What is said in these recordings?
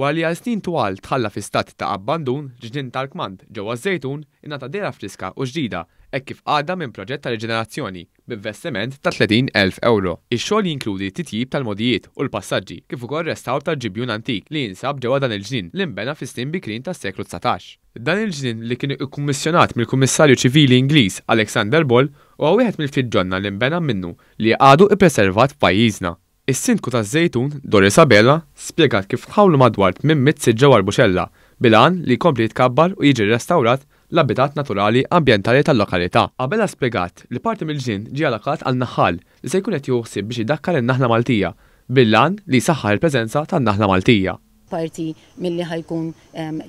Wara li għal snin twal tħalla fi stat ta' abbandun, ġnien tal-kmand ġewwa Żejtun ingħata dera friska u ġdida hekk kif għadha minn proġett ta' riġenerazzjoni b'investiment ta' 30,000 euro. Ix-xogħol jinkludi titjib tal-modijiet u l-passaġġi kif ukoll restawr tal-ġibjun antik li jinsab ġewwa dan il-ġnien li nbena fis-snin bikrin tas-seklu 19. Dan il-ġnien li kien ikkummissjonat mill-Kummissarju Ċivili Ingliż Alexander Ball huwa wieħed mill-ftit ġonna li nbena minnu li għadu ippreservat f'pajjiżna. Is-sindku taż-Żejtun, Dor Isabella, spjegat kif tħawlu madwar 800 siġġa warbuxella bil-għan li jkompli jitkabbar u jiġi restawrat l-abitat naturali ambjentali tal-lokalità. Qabel spjegat li parti mill-ġnien ġie allokat għal naħħal li se jkun qed joħsib biex idakkar in-naħla Maltija bil-għan li jsaħħar il-preżenza tan-naħla Maltija. Parti milli ħajkun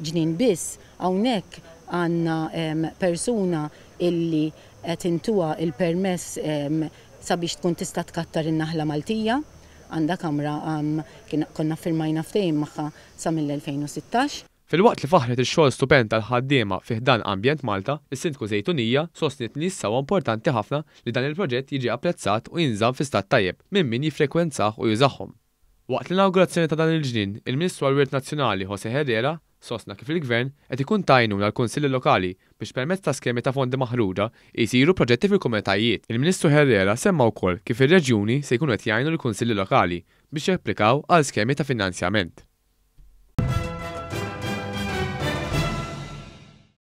ġnien biss, hawnhekk għandna persuna illi qed intuha il-permess sabiex tkun tista' tkattar in-naħla Maltija. Għandha kamra konna firmajna ftehim magħha sa mill-2016. Fil-waqt li faħret ix-xogħol stupend tal-ħaddiema fih dan ambjent Malta, is-Sindku Żejtunija sostniet li issa huwa importanti ħafna li dan il-proġett jiġi apprezzat u jinżamm fi stat tajjeb minn min jiffrekwenzah u jużahom. Waqt l-inaugurazzjoni ta' dan il-ġnien, il-Ministru għall-Wirt Nazzjonali José Herrera sostna kif il-Gvern qed ikun tajnu għall-Kunsilli Lokali biex permezz ta' skemi ta' fondi maħruġa jsiru proġetti fil-komunitajiet. Il-Ministru Herrera semma wkoll kif ir-reġjuni se jkunu qed jgħinu l-Kunsilli Lokali biex japplikaw għal skemi ta' finanzjament.